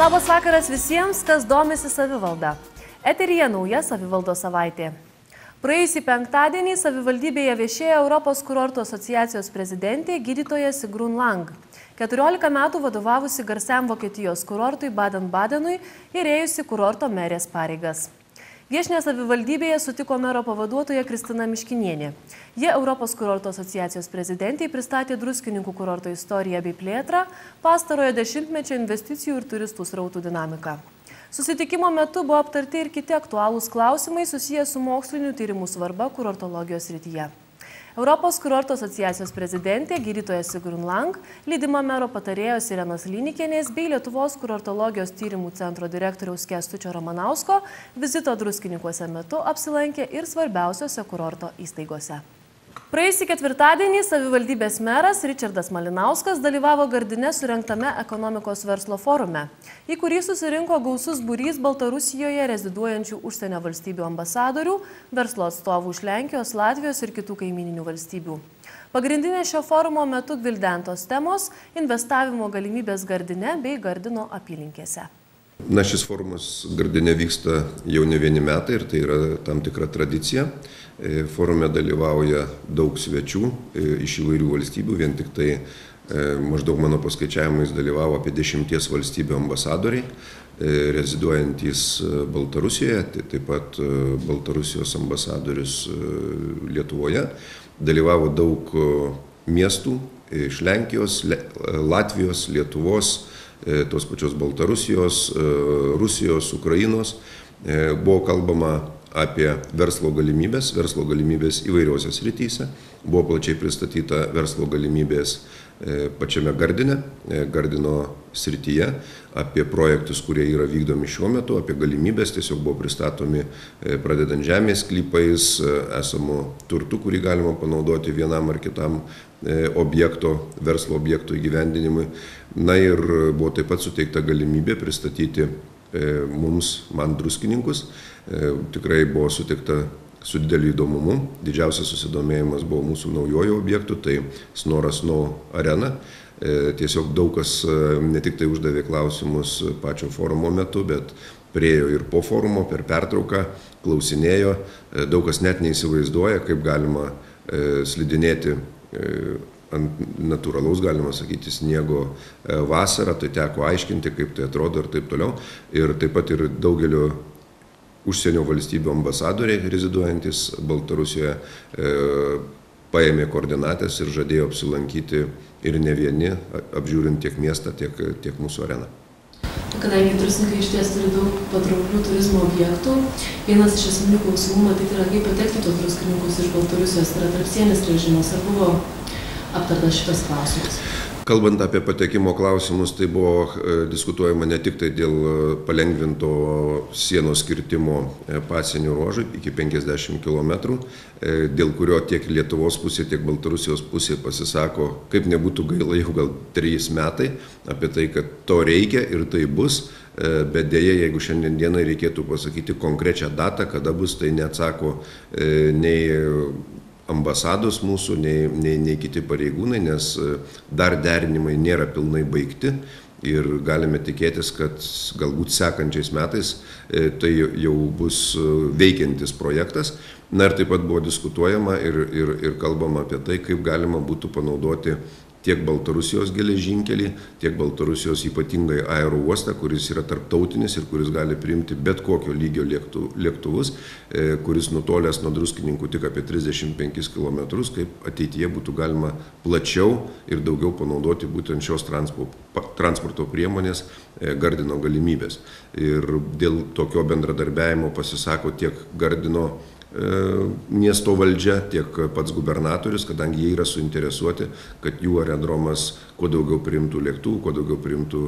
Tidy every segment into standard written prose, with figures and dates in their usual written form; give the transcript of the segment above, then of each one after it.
Labas vakaras visiems, kas domisi savivalda. Eteryje nauja savivaldos savaitė. Praėjusį penktadienį savivaldybėje viešėjo Europos kurortų asociacijos prezidentė gydytoja Sigrun Lang. 14 metų vadovavusi garsiam Vokietijos kurortui Baden-Badenui ir ėjusi kurorto merės pareigas. Viešinę savivaldybėje sutiko mero pavaduotoja Kristina Miškinienė. Jie Europos kurorto asociacijos prezidentei pristatė Druskininkų kurorto istoriją bei plėtrą, pastarojo dešimtmečio investicijų ir turistų srautų dinamiką. Susitikimo metu buvo aptarti ir kiti aktualūs klausimai susiję su mokslinių tyrimų svarba kurortologijos srityje. Europos kurorto asociacijos prezidentė gydytoja Sigrun Lang, lydima mero patarėjos Irenos Lynikienės bei Lietuvos kurortologijos tyrimų centro direktoriaus Kęstučio Ramanausko vizito Druskininkuose metu apsilankė ir svarbiausiose kurorto įstaigose. Praėjusį ketvirtadienį savivaldybės meras Ričardas Malinauskas dalyvavo Gardine surengtame ekonomikos verslo forume, į kurį susirinko gausus būrys Baltarusijoje reziduojančių užsienio valstybių ambasadorių, verslo atstovų iš Lenkijos, Latvijos ir kitų kaimyninių valstybių. Pagrindinė šio forumo metu gvildentos temos – investavimo galimybės Gardine bei Gardino apylinkėse. Šis forumas Gardine vyksta jau ne vieni metai ir tai yra tam tikra tradicija. Forume dalyvauja daug svečių iš įvairių valstybių, vien tik tai maždaug mano paskaičiavimais dalyvavo apie 10 valstybių ambasadoriai, reziduojantys Baltarusijoje, taip pat Baltarusijos ambasadorius Lietuvoje. Dalyvavo daug miestų iš Lenkijos, Latvijos, Lietuvos, tos pačios Baltarusijos, Rusijos, Ukrainos. Buvo kalbama apie verslo galimybės įvairiose srityse. Buvo plačiai pristatyta verslo galimybės pačiame Gardino srityje, apie projektus, kurie yra vykdomi šiuo metu, apie galimybės tiesiog buvo pristatomi pradedant žemės sklypais, esamų turtų, kurį galima panaudoti vienam ar kitam verslo objekto įgyvendinimui. Ir buvo taip pat suteikta galimybė pristatyti man druskininkus. Tikrai buvo sutikta su dideliu įdomumu. Didžiausias susidomėjimas buvo mūsų naujojo objektų, tai Snora Snow Arena. Tiesiog daug kas ne tik tai uždavė klausimus pačio forumo metu, bet priėjo ir po forumo, per pertrauką, klausinėjo. Daug kas net neįsivaizduoja, kaip galima slidinėti ant natūralaus, galima sakyti, sniego vasarą, tai teko aiškinti, kaip tai atrodo ir taip toliau. Ir taip pat ir daugelio užsienio valstybių ambasadoriai reziduojantis Baltarusijoje paėmė koordinatės ir žadėjo apsilankyti ir ne vieni, apžiūrint tiek miestą, tiek mūsų areną. Kadangi Druskininkai išties turi daug patrauklių turizmo objektų, vienas iš esminių klausimų matyti yra, kaip patekti tuos druskininkus iš Baltarusijos, tai yra tarpsienis režimas. Ar buvo aptartas šitas klausimas? Kalbant apie patekimo klausimus, tai buvo diskutuojama ne tik tai dėl palengvinto sienos kirtimo pasienio ruožui iki 50 km, dėl kurio tiek Lietuvos pusė, tiek Baltarusijos pusė pasisako, kaip nebūtų gaila, jau gal 3 metai, apie tai, kad to reikia ir tai bus, bet dėja, jeigu šiandien dienai reikėtų pasakyti konkrečią datą, kada bus, tai neatsako nei ambasados mūsų, nei kiti pareigūnai, nes dar derinimai nėra pilnai baigti ir galime tikėtis, kad galbūt sekančiais metais tai jau bus veikiantis projektas. Ir taip pat buvo diskutuojama ir kalbama apie tai, kaip galima būtų panaudoti tiek Baltarusijos geležinkelį, tiek Baltarusijos ypatingai aerouostą, kuris yra tarptautinis ir kuris gali priimti bet kokio lygio lėktuvus, kuris nutolęs nuo Druskininkų tik apie 35 km, kaip ateityje būtų galima plačiau ir daugiau panaudoti būtent šios transporto priemonės Gardino galimybės. Ir dėl tokio bendradarbiavimo pasisako tiek Gardino miesto valdžia, tiek pats gubernatorius, kadangi jie yra suinteresuoti, kad jų aerodromas kuo daugiau priimtų lėktuvų, kuo daugiau priimtų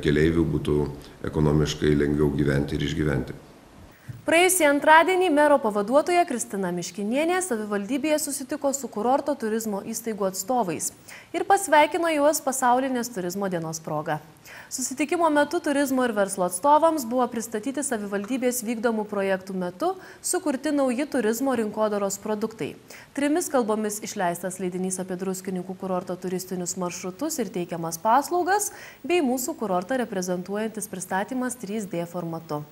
keleivių, būtų ekonomiškai lengviau gyventi ir išgyventi. Praėjusį antradienį mero pavaduotoja Kristina Miškinienė savivaldybėje susitiko su kurorto turizmo įstaigų atstovais ir pasveikino juos pasaulinės turizmo dienos proga. Susitikimo metu turizmo ir verslo atstovams buvo pristatyti savivaldybės vykdomų projektų metu sukurti nauji turizmo rinkodaros produktai. 3 kalbomis išleistas leidinys apie Druskininkų kurorto turistinius maršrutus ir teikiamas paslaugas, bei mūsų kurortą reprezentuojantis pristatymas 3D formatu.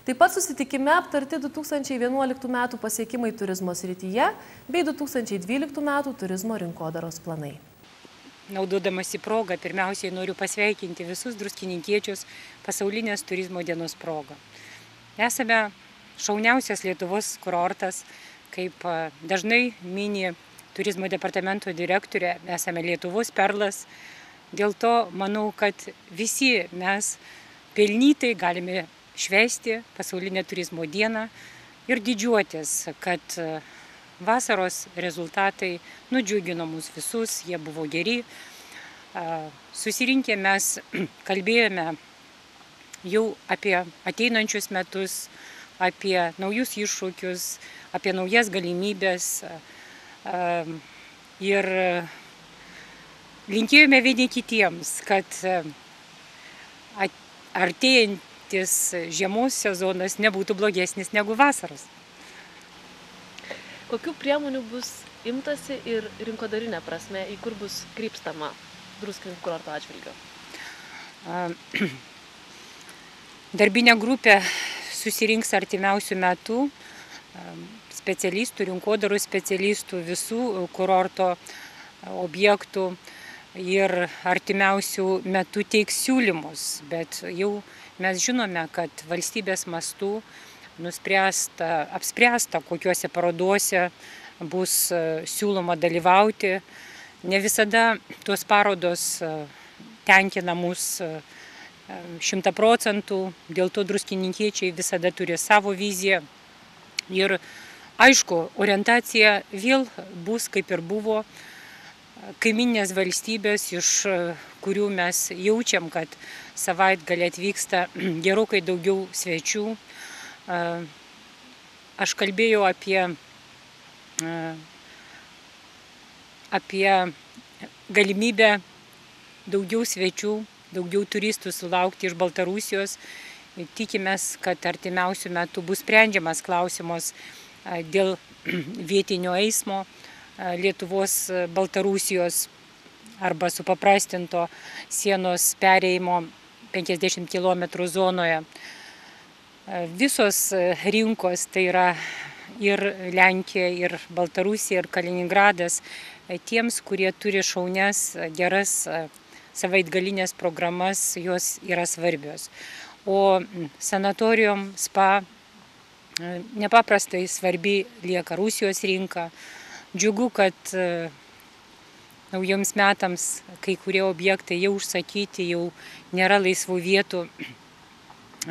Taip pat susitikime aptarti 2011 metų pasiekimai turizmo srityje bei 2012 metų turizmo rinkodaros planai. Naudodamasi progą, pirmiausiai noriu pasveikinti visus druskininkiečius pasaulinės turizmo dienos progą. Esame šauniausias Lietuvos kurortas, kaip dažnai mini turizmo departamento direktorė, esame Lietuvos perlas. Dėl to manau, kad visi mes pelnytai galime švęsti pasaulinę turizmo dieną ir didžiuotis, kad vasaros rezultatai nudžiugino mus visus, jie buvo geri. Susirinkę mes kalbėjome jau apie ateinančius metus, apie naujus iššūkius, apie naujas galimybės ir linkėjome vieni kitiems, kad artėjantis žiemos sezonas nebūtų blogesnis negu vasaros. Kokių priemonių bus imtasi ir rinkodarinė prasme, į kur bus krypstama Druskininkų kurorto atžvilgiu? Darbinė grupė susirinks artimiausių metų specialistų, rinkodaros specialistų, visų kurorto objektų ir artimiausių metų teiks siūlymus, bet jau mes žinome, kad valstybės mastu apspręsta, kokiuose paroduose bus siūloma dalyvauti. Ne visada tos parodos tenkina mus 100%, dėl to druskininkiečiai visada turi savo viziją. Ir aišku, orientacija vėl bus kaip ir buvo kaiminės valstybės, iš kurių mes jaučiam, kad savaitgalį atvyksta gerokai daugiau svečių. Aš kalbėjau apie galimybę daugiau svečių, daugiau turistų sulaukti iš Baltarusijos. Tikimės, kad artimiausių metų bus sprendžiamas klausimas dėl vietinio eismo Lietuvos Baltarusijos arba supaprastinto sienos perėjimo 50 km zonoje. Visos rinkos, tai yra ir Lenkija, ir Baltarusija, ir Kaliningradas, tiems, kurie turi šaunias, geras savaitgalinės programas, jos yra svarbios. O sanatorijom, spa nepaprastai svarbi lieka Rusijos rinka. Džiugu, kad naujoms metams kai kurie objektai jau užsakyti, jau nėra laisvų vietų,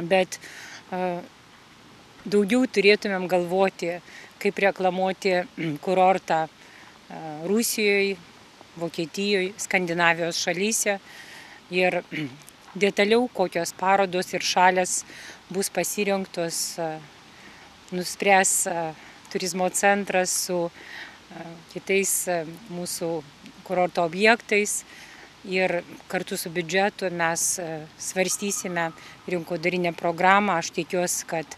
bet daugiau turėtumėm galvoti, kaip reklamuoti kurortą Rusijoje, Vokietijoje, Skandinavijos šalyse ir detaliau kokios parodos ir šalės bus pasirinktos, nuspręs turizmo centras su kitais mūsų kurorto objektais. Ir kartu su biudžetu mes svarstysime rinkodarinę programą. Aš tikiuosi, kad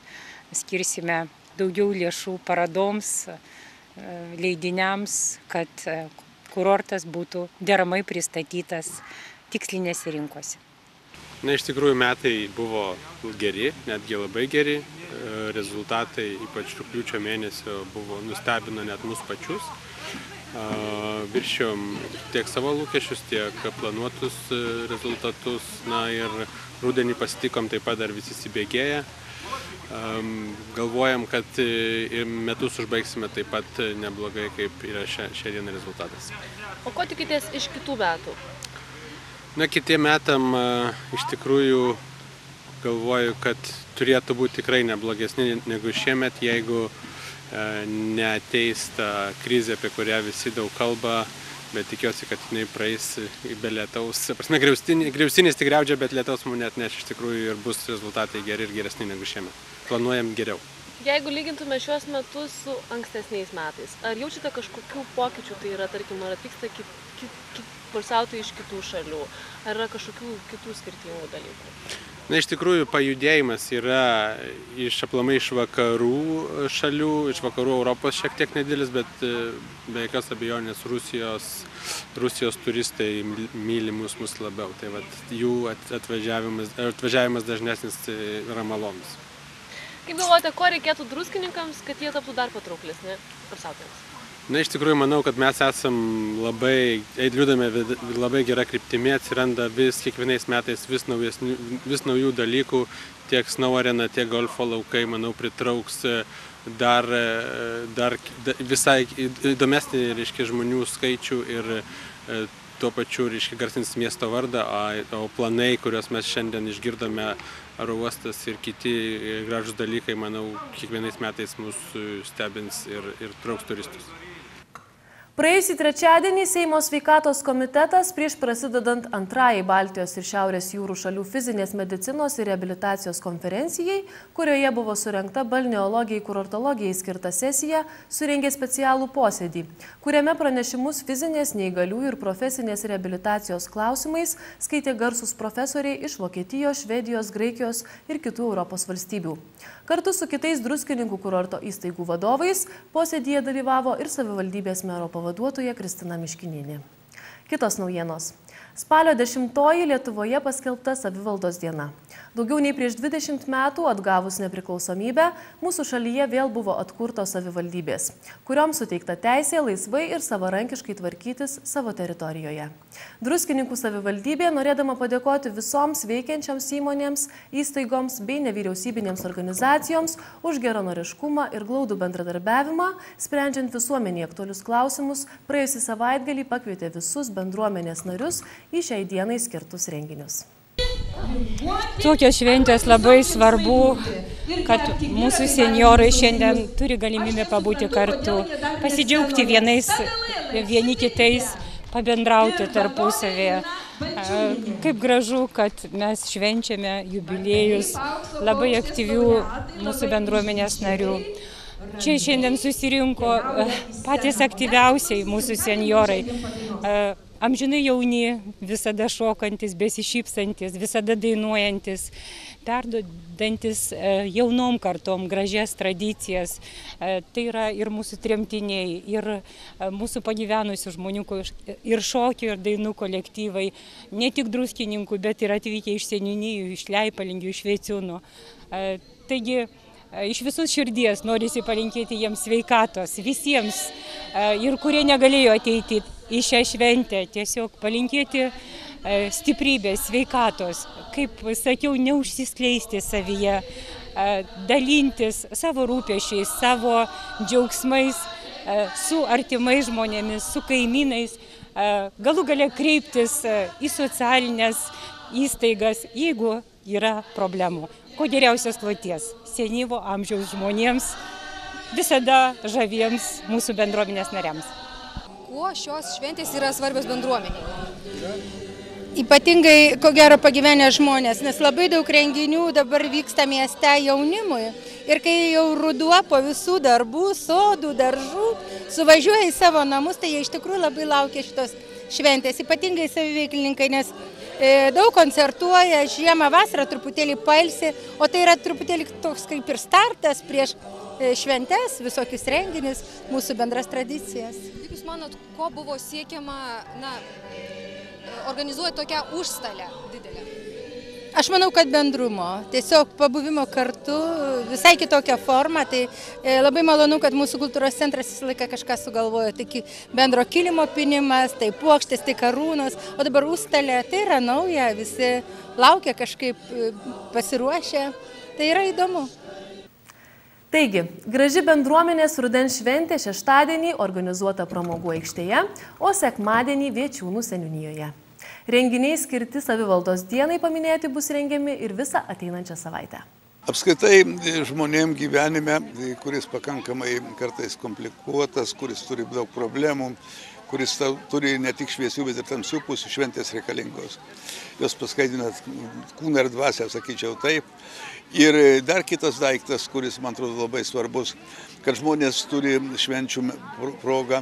skirsime daugiau lėšų parodoms, leidiniams, kad kurortas būtų deramai pristatytas tikslinėse rinkose. Iš tikrųjų metai buvo geri, netgi labai geri. Rezultatai, ypač rugpjūčio mėnesio, nustebino net mus pačius. Viršijom tiek savo lūkesčius, tiek planuotus rezultatus. Ir rudenį pasitikom taip pat dar visi įsibėgėję. Galvojam, kad metus užbaigsime taip pat neblogai, kaip yra šiandien rezultatas. O ko tikitės iš kitų metų? Kitiem metam iš tikrųjų galvoju, kad turėtų būti tikrai neblogesni negu šiemet, jeigu neateis ta krizė, apie kurią visi daug kalba, bet tikiuosi, kad jinai praeis be lietaus. Griaustinis tik griaudžia, bet lietaus mums neatneš iš tikrųjų ir bus rezultatai geri ir geresni negu šiemet. Planuojam geriau. Jeigu lygintume šiuos metus su ankstesniais metais, ar jaučiate kažkokių pokyčių, tai yra, tarkim, ar atvyksta polsiautojai iš kitų šalių? Ar yra kažkokių kitų skirtingų dalykų? Na, iš tikrųjų, pajudėjimas yra aplamai iš vakarų šalių, iš vakarų Europos šiek tiek nedidelis, bet be jokios abejonės Rusijos turistai myli mus labiau. Tai vat, jų atvažiavimas dažnesnis yra malonus. Kaip galvojate, ko reikėtų druskininkams, kad jie taptų dar patrauklesni poilsiautojams? Na, iš tikrųjų, manau, kad mes esam judame labai gerą kryptimį, atsiranda kiekvienais metais vis naujų dalykų, tiek snow arena, tiek golfo laukai, manau, pritrauks dar visai įdomesnį, reiškia, žmonių skaičių ir tuo pačiu, reiškia, garsins miesto vardą, o planai, kuriuos mes šiandien išgirdome, oro uostas ir kiti gražūs dalykai, manau, kiekvienais metais mūsų stebins ir trauks turistus. Praėjusį trečiadienį Seimo sveikatos komitetas prieš prasidedant antrajai Baltijos ir Šiaurės jūrų šalių fizinės medicinos ir reabilitacijos konferencijai, kurioje buvo surengta balneologijai kurortologijai skirta sesija, surengė specialų posėdį, kuriame pranešimus fizinės, neįgaliųjų ir profesinės reabilitacijos klausimais skaitė garsūs profesoriai iš Vokietijos, Švedijos, Graikijos ir kitų Europos valstybių. Kartu su kitais druskininkų kurorto įstaigų vadovais posėdyje dalyvavo ir savivaldybės mero pavaduotoja Kristina Miškinienė. Kitos naujienos. Spalio 10-oji Lietuvoje paskelbta savivaldos diena. Daugiau nei prieš 20 metų atgavus nepriklausomybę, mūsų šalyje vėl buvo atkurtos savivaldybės, kurioms suteikta teisė laisvai ir savarankiškai tvarkytis savo teritorijoje. Druskininkų savivaldybė, norėdama padėkoti visoms veikiančioms įmonėms, įstaigoms bei nevyriausybinėms organizacijoms už geranoriškumą ir glaudų bendradarbiavimą, sprendžiant visuomenėje aktualius klausimus, praėjusį savaitgalį pakvietė visus bendruomenės narius į šiai dienai skirtus renginius. Tokios šventės labai svarbu, kad mūsų senjorai šiandien turi galimybę pabūti kartu, pasidžiaugti vieni kitais, pabendrauti tarpusavėje. Kaip gražu, kad mes švenčiame jubiliejus labai aktyvių mūsų bendruomenės narių. Čia šiandien susirinko patys aktyviausiai mūsų senjorai. Amžinai jauni, visada šokantis, besišypsantis, visada dainuojantis, perduodantis jaunom kartom gražias tradicijas. Tai yra ir mūsų tremtiniai, ir mūsų pagyvenusių žmonių, ir šokių, ir dainų kolektyvai, ne tik druskininkų, bet ir atvykę iš seniūnijų, iš Leipalingių, iš Veciūnų. Taigi, iš visos širdies norisi palinkėti jiems sveikatos, visiems, ir kurie negalėjo ateiti į šią šventę, tiesiog palinkėti stiprybės, sveikatos, kaip sakiau, neužsiskleisti savyje, dalintis savo rūpesčiais, savo džiaugsmais su artimais žmonėmis, su kaimynais, galų gale kreiptis į socialinės įstaigas, jeigu yra problemų. Ko geriausios kloties senyvo amžiaus žmonėms, visada žaviems mūsų bendruomenės nariams. Kuo šios šventės yra svarbios bendruomeniai? Ypatingai, ko gero, pagyvenę žmonės, nes labai daug renginių dabar vyksta mieste jaunimui. Ir kai jau ruduo po visų darbų, sodų, daržų, suvažiuoja į savo namus, tai jie iš tikrųjų labai laukia šitos šventės. Ypatingai saviveiklininkai, nes daug koncertuoja, žiemą, vasarą truputėlį pailsi, o tai yra truputėlį toks kaip ir startas prieš šventes, visokius renginius, mūsų bendras tradicijas. Kaip Jūs manot, ko buvo siekiama organizuoti tokią užstalę didelę? Aš manau, kad bendrumo, tiesiog pabuvimo kartu, visai kitokią formą, tai labai malonu, kad mūsų kultūros centras visą laiką kažką sugalvojo, tai bendro kilimo pinimas, tai puokštės, tai karūnos, o dabar užstalė, tai yra nauja, visi laukia kažkaip pasiruošę, tai yra įdomu. Taigi, graži bendruomenės rudens šventė šeštadienį organizuota pramogų aikštėje, o sekmadienį Viečiūnų seniūnijoje. Renginiai skirti savivaldos dienai paminėti bus rengiami ir visą ateinančią savaitę. Apskritai žmonėm gyvenime, kuris pakankamai kartais komplikuotas, kuris turi daug problemų, kuris turi ne tik šviesių, bet ir tamsių pusių, šventės reikalingos. Jos paskaidina kūną ir dvasią, sakyčiau taip. Ir dar kitas daiktas, kuris man atrodo labai svarbus, kad žmonės turi švenčių progą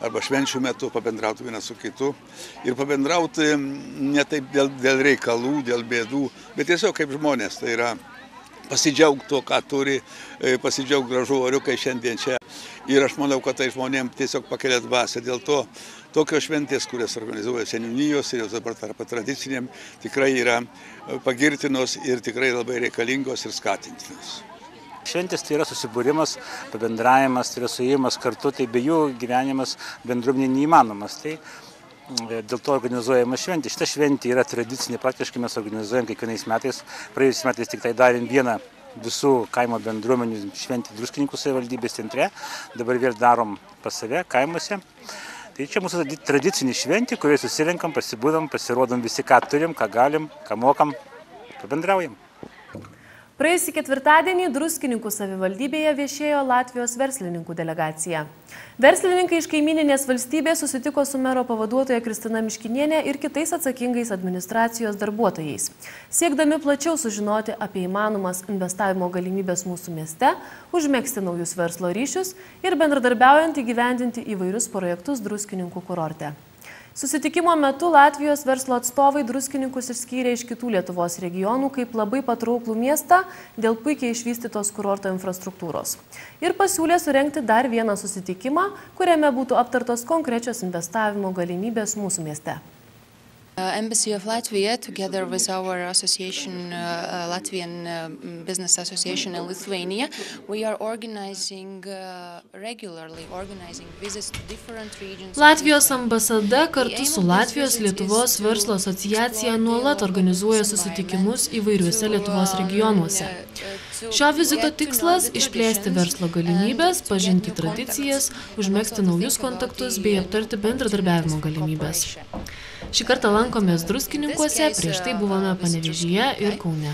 arba švenčių metu pabendrauti vienas su kitu. Ir pabendrauti ne taip dėl reikalų, dėl bėdų, bet tiesiog kaip žmonės. Tai yra pasidžiaugti to, ką turi, pasidžiaugti gražu oriu, kai šiandien čia. Ir aš manau, kad tai žmonėms tiesiog pakelia dvasią. Dėl to tokios šventės, kurias organizuoja seniūnijos ir jos dabar tarp tradicinėm, tikrai yra pagirtinos ir tikrai labai reikalingos ir skatintinos. Šventės tai yra susibūrimas, pabendravimas, tai yra suėjimas kartu, tai be jų gyvenimas bendruomenė neįmanomas. Tai dėl to organizuojama šventė. Šita šventė yra tradicinė, praktiškai mes organizuojam kiekvienais metais. Praėjusiais metais tik tai darėm vieną visų kaimo bendruomenių šventę Druskininkų savivaldybės centre. Dabar vėl darom pas save kaimuose. Tai čia mūsų tradicinė šventė, kurioje susirenkam, pasibūdam, pasirodom visi, ką turim, ką galim, ką mokam, pabendraujam. Praėjusį ketvirtadienį Druskininkų savivaldybėje viešėjo Latvijos verslininkų delegacija. Verslininkai iš kaimyninės valstybės susitiko su mero pavaduotoja Kristina Miškinienė ir kitais atsakingais administracijos darbuotojais, siekdami plačiau sužinoti apie įmanomas investavimo galimybės mūsų mieste, užmegzti naujus verslo ryšius ir bendradarbiaujant įgyvendinti įvairius projektus Druskininkų kurorte. Susitikimo metu Latvijos verslo atstovai Druskininkus išskyrė iš kitų Lietuvos regionų kaip labai patrauklų miestą dėl puikiai išvystytos kurorto infrastruktūros. Ir pasiūlė surengti dar vieną susitikimą, kuriame būtų aptartos konkrečios investavimo galimybės mūsų mieste. Embassy of Latvia, together with our association, Latvian Business Association in Lithuania, we are regularly organizing visits to different regions. Latvijos ambasada kartu su Latvijos Lietuvos verslo asociacija nuolat organizuoja susitikimus įvairiuose Lietuvos regionuose. Šio vizito tikslas – išplėsti verslo galimybės, pažinti tradicijas, užmegzti naujus kontaktus bei aptarti bendradarbiavimo galimybės. Šį kartą lankomės Druskininkuose, prieš tai buvome Panevėžyje ir Kaune.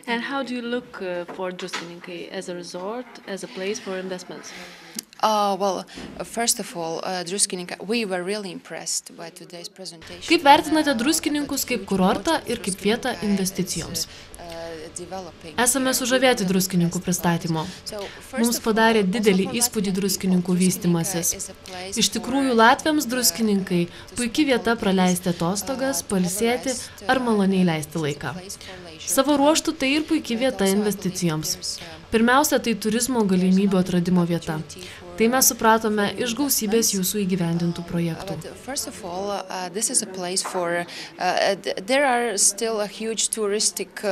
And how do you look for Druskininkai as a resort, as a place for investments? Well, first of all, Druskininkai, we were really impressed by today's presentation. Kaip vertinate Druskininkus kaip kurortą ir kaip vietą investicijoms? Esame sužavėti Druskininkų pristatymo. Mums padarė didelį įspūdį Druskininkų vystymasis. Iš tikrųjų, latviams Druskininkai puikia vieta praleisti atostogas, pailsėti ar maloniai leisti laiką. Savo ruožtų tai ir puikia vieta investicijoms. Pirmiausia, tai turizmo galimybių atradimo vieta. Tai mes supratome iš gausybės jūsų įgyvendintų projektų. First of all, this is a place for, there are still a huge touristic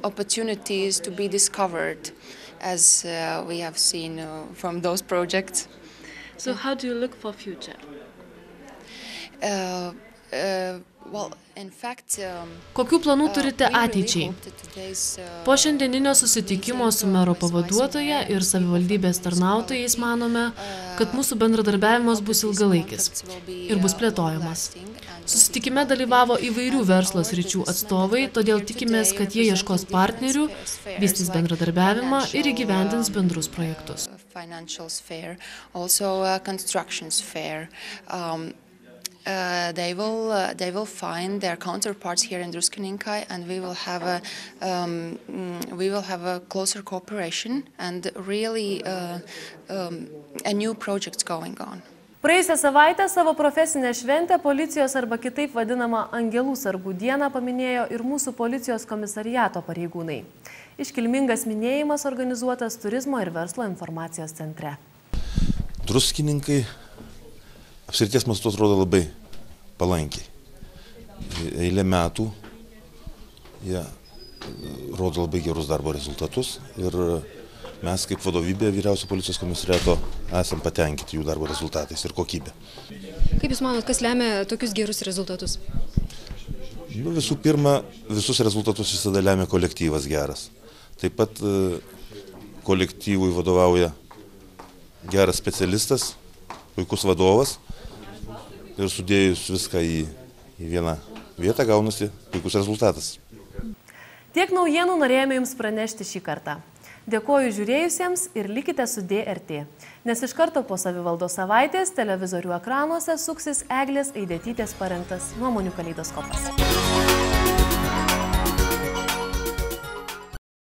opportunities to be discovered, as we have seen from those projects. So how do you look for future? Well, in fact, kokių planų turite ateičiai? Po šiandieninio susitikimo su mero pavaduotoja ir savivaldybės tarnautojais manome, kad mūsų bendradarbiavimas bus ilgalaikis ir bus plėtojamas. Susitikime dalyvavo įvairių verslo sričių atstovai, todėl tikimės, kad jie ieškos partnerių, vystys bendradarbiavimą ir įgyvendins bendrus projektus. They will find their counterparts here in Druskininkai, and we will have a closer cooperation and really a new projects going on. Praėjusią savaitę savo profesinę šventę policijos arba kitaip vadinamą Angelų sargų dieną paminėjo ir mūsų policijos komisariato pareigūnai. Iškilmingas minėjimas organizuotas Turizmo ir verslo informacijos centre. Druskininkai apskrities mastu atrodo labai palankiai. Eilę metų jie rodo labai gerus darbo rezultatus ir mes kaip vadovybė vyriausio policijos komisariato esam patenkinti jų darbo rezultatais ir kokybė. Kaip Jūs manot, kas lemia tokius gerus rezultatus? Visų pirma, visus rezultatus visada lemia kolektyvas geras. Taip pat kolektyvui vadovauja geras specialistas, puikus vadovas. Ir sudėjus viską į vieną vietą gaunasi puikus rezultatas. Tiek naujienų norėjome Jums pranešti šį kartą. Dėkoju žiūrėjusiems ir likite su DRT, nes iš karto po savivaldos savaitės televizorių ekranuose suksis Eglės Aidetytės parengtas nuomonių kaleidoskopas.